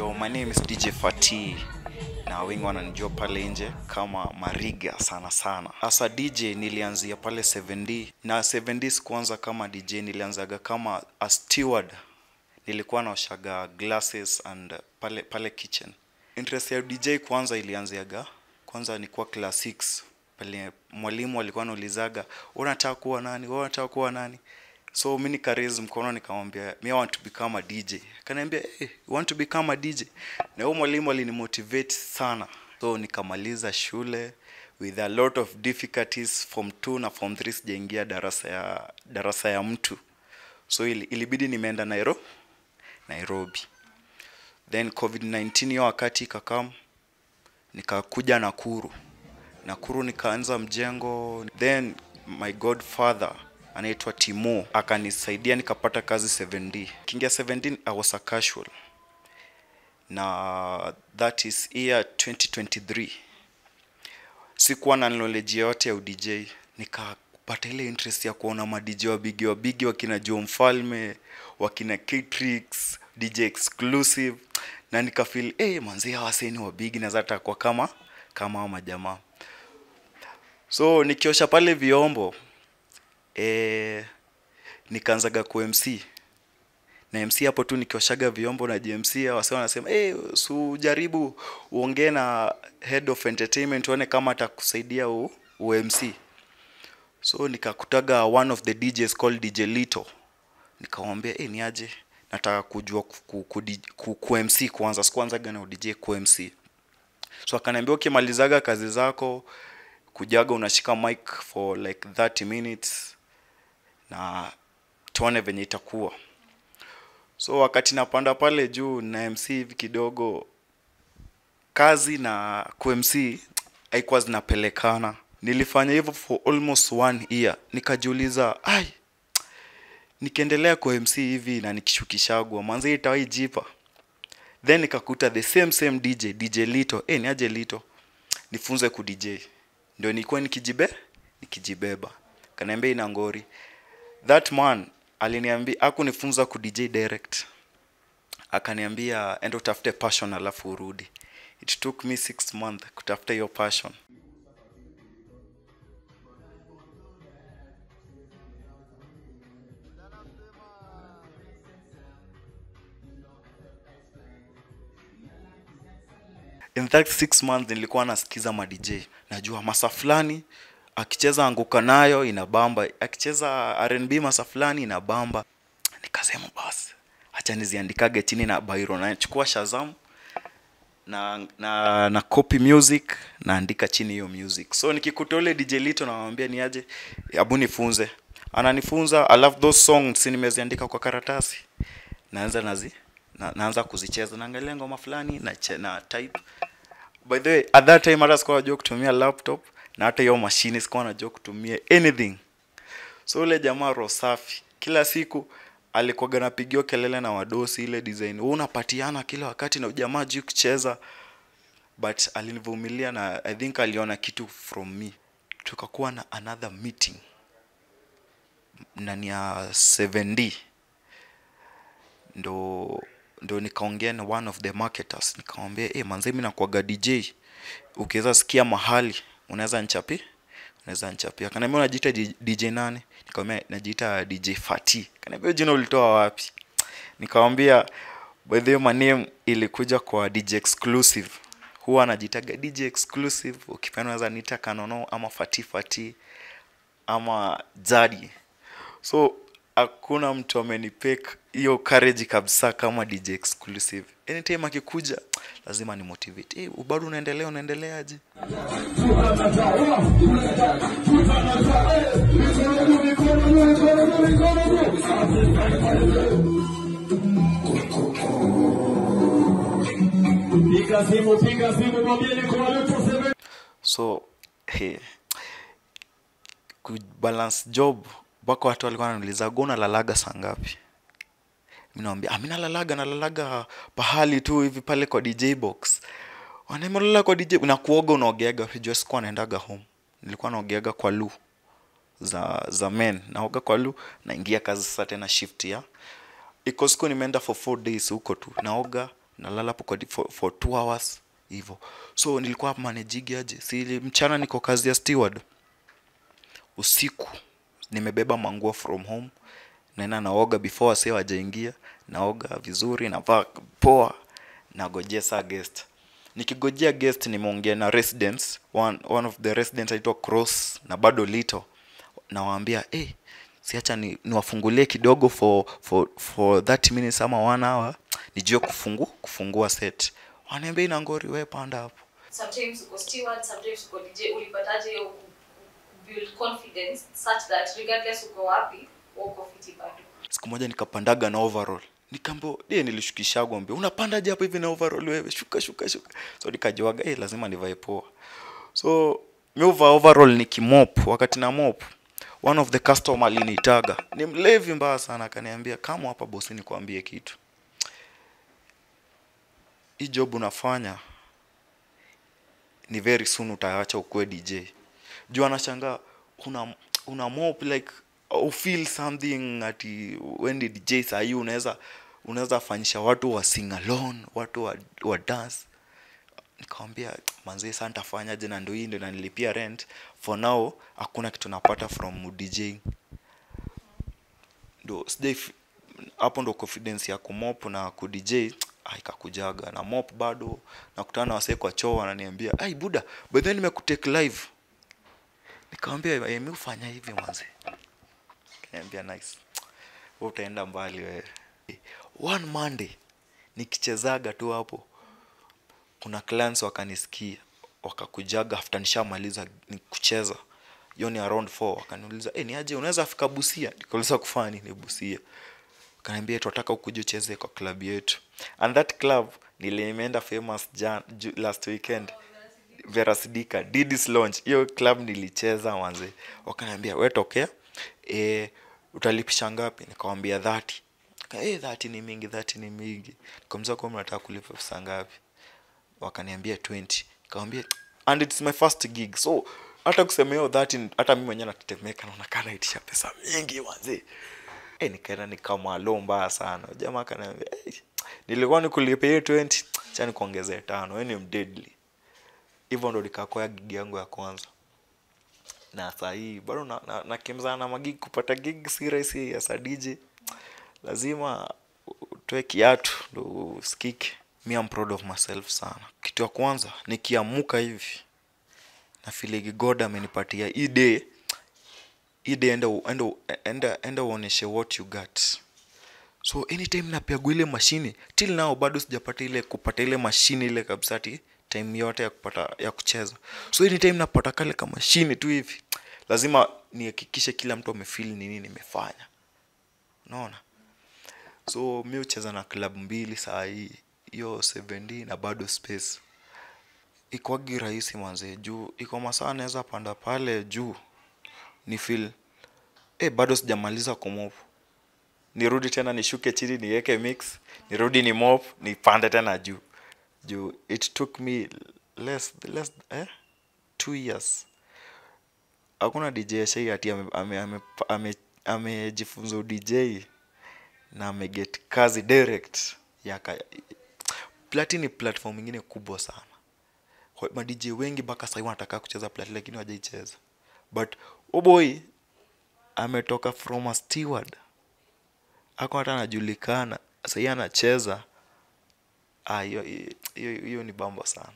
Yo, my name is DJ Fatih. Na wengi wananijua pale nje kama Mariga sana sana. Asa DJ nilianzia pale 7D. Na 7D sikuanza kama DJ, nilianzaga kama a steward. Nilikuwa naoshaga glasses and pale kitchen. Interest ya DJ kwanza ilianziaga kwanza nilikuwa class 6. Pale mwalimu alikuwa anaulizaga, "Unataka kuwa nani? Wewe unataka kuwa nani?" So mimi nikaraise mkono nikamwambia, "Me want to become a DJ." Akaniambia, "Hey, you want to become a DJ?" Na huyo mwalimu alinimotivate sana. So nikamaliza shule with a lot of difficulties. Form 2 na form 3 sijaingia darasa ya mtu. So ilibidi nimeenda Nairobi. Then COVID-19 hiyo wakati ikakam, nikakuja Nakuru nikaanza mjengo. Then my godfather anaitwa Timo akanisaidia nikapata kazi 7D. Kingia 7D I was a casual. Na that is year 2023. Sikuwa na knowledge yote ya DJ, nikapata ile interest ya kuona ma DJ wa bigi wakina Joe Mfalme, wakina K-Trix, DJ Exclusive, na nikafeel manzi hawa wasanii wa bigi na zata kwa kama majamaa. So nikiosha pale vyombo nikaanzaga ku MC. Na MC hapo tu nikioshaga vyombo na JMC wase wanasema, "Jaribu uongee na head of entertainment uone kama atakusaidia MC." So nikakutaga one of the DJs called DJ Lito. Nikamwambia, "Ni aje? Nataka kujua ku MC kwanza, sikuanza gani DJ ku MC." So akaniambia, "Ukimalizaga kazi zako kujaga unashika mic for like 30 minutes na tuone venye itakuwa." So wakati napanda pale juu na MC hivi kidogo, kazi na ku MC haikuwa zinapelekana. Nilifanya hivyo for almost 1 year. Nikajiuliza, nikiendelea ku MC hivi na nikishukishagwa manzi itawahi jipa. Then nikakuta the same DJ Lito. Ni aje Lito? Nifunze ku DJ. Ndio nilikuwa nikijibeba. Kaniambia ina ngori. That man aliniambia hakunifunza ku DJ direct. Akaniambia enda utafute passion alafu urudi. It took me 6 months kutafuta hiyo passion. In that 6 months nilikuwa nasikiza ma DJ. Najua masa fulani akicheza anguka nayo inabamba, akicheza R&B masa fulani inabamba. Nikasema basi acha niziandikage chini na Byron, na chukua Shazam na copy music naandika chini hiyo music. So nikikuta ule DJ Lito namwambia ni aje, hebu nifunze. Ananifunza, I love those songs nimeziandika kwa karatasi. Naanza kuzicheza, naangalia ngoma fulani na type. By the way, at that time hata sikuwa najua kutumia laptop na hata hiyo machine sikuwa najua kutumia anything. So ule jamaa Rosafi kila siku alikuwa anapigiwa kelele na wadosi ile design, unapatiana kila wakati na jamaa juu kucheza. But alinivumilia na I think aliona kitu from me. Tukakuwa na another meeting ndani ya 7D. Ndo nikaongea na one of the marketers, nikamwambia, "Manze mimi nakuaga DJ. Ukiweza sikia mahali unaweza nichapia." Akaniambia, "Unajiita DJ nani?" Nikamwambia, "Najiita DJ Fatih." Akaniambia, "Jina ulitoa wapi?" Nikamwambia, "By the way, my name ilikuja kwa DJ Exclusive. Huwa anajiitaga DJ Exclusive. Ukipenda unaweza niita Kanono ama Fatih ama Zadi." So hakuna mtu amenipeka hiyo courage kabisa kama DJ Exclusive. Anytime akikuja lazima ni motivate. Bado unaendeleaje? So balance job. Bako watu walikuwa wananiuliza, "Gona lalaga saa ngapi?" Mimi naambia, "Mimi nalalaga pahali tu hivi pale kwa DJ box." Wanamelala kwa DJ na kuoga unaogeaga, unajua sikuwa naendaga home. Nilikuwa naogeaga kwa lu za men. Naoga kwa lu naingia kazi sasa tena shift ya. Iko siku nimeenda for 4 days huko tu. Naoga nalala hapo for 2 hours hivyo. So nilikuwa managing aje, si mchana niko kazi ya steward, usiku nimebeba manguo from home, naenda naoga before wase wajaingia, naoga vizuri, navaa poa, nagojea saa guest. Nikigojea guest nimeongea na residents, one of the residents aitwa Cross na bado Lito, nawaambia siacha niwafungulie kidogo for 30 minutes ama 1 hour nijue kufungua set. Waniambia ina ngori, wewe panda hapo. Sometimes uko steward, sometimes uko DJ. Ulipataje hiyo build confidence such that regardless uko wapi uko fiti bado? Siku moja nikapandaga na overall, nikambo nilishukisha ngombe, unapandaje hapo hivi na overall wewe, shuka. So nikajoaga lazima nivae poa. So mimi overall nikimop, wakati na mop one of the customer alinitaga, ni mlevi mbaya sana, akaniambia kama hapa bosi nikwambie kitu, hii job unafanya ni very soon utaacha ukue DJ. Juu anashangaa una mop like feel something at when the DJ saa hii unaweza fanyisha watu wa sing alone, watu wa dance. Nikamwambia manze sasa nitafanyaje, na ndio hii ndio nanilipia rent for now, hakuna kitu napata from DJ. Ndio hapo ndo confidence ya kumop na ku DJ ikakujaga. Na mop bado nakutana na wasee kwa choo wananiambia buda but then nimekutake live. Nikamwambia mimi ufanya hivi manze. Kaniambia nice, wewe utaenda mbali wewe. One Monday nikichezaga tu hapo, kuna clients wakanisikia, wakakujaga after nishamaliza kucheza, hiyo ni around 4, wakaniuliza ni aje unaweza fika Busia? Nikauliza kufanya nini Busia? Kaniambia tunataka ukuje ucheze kwa club yetu. And that club nilienda famous last weekend, Verasidika Diddy's launch. Hiyo club nilicheza manze. Wakaniambia wewe tokea, utalipisha ngapi? Nikamwambia 30. 30 ni mingi, 30 ni mingi. Nikamwambia kwa mnataka kulipa pesa ngapi? Wakaniambia 20. Nikamwambia and it's my first gig. So hata kusema hiyo 30 hata mimi mwenyewe natetemeka, naona kana itisha pesa mingi manze. Nikaenda nikamwalomba sana. Jamaa akaniambia nilikuwa nikulipia hiyo 20, acha nikuongezee 5. Wewe ni mdeadly. Hivyo ndo nikakoa gig yangu ya kwanza. Na saa hii bado nakimzana na magig. Kupata gig si rahisi ya DJ. Lazima utoe kiatu ndo usikike. Me I'm proud of myself sana. Kitu ya kwanza nikiamuka hivi na feel God amenipatia hii day enda uoneshe what you got. So anytime napiga ile mashine, till now bado sijapata ile kupata ile mashine ile kabisa time yote ya kucheza. So anytime napata kale kama mashine tu hivi, lazima nihakikishe kila mtu amefeel nini nimefanya. Unaona? So mimi ucheza na club 2 saa hii, hiyo 7D na bado Space. Iko rahisi manze, juu iko masaa naweza panda pale juu ni feel bado sijamaliza kumop, nirudi tena nishuke chini niweke mix, nirudi ni mop, nipande tena juu it took me less 2 years. Hakuna DJ shai ati amejifunza DJ na ameget kazi direct ya Platini platform nyingine kubwa sana. Ma DJ wengi baka sasa wanataka kucheza Platini lakini hawajaicheza. But boy ametoka from a steward, hako hata anajulikana, sasa yeye anacheza. Hiyo ni bamba sana.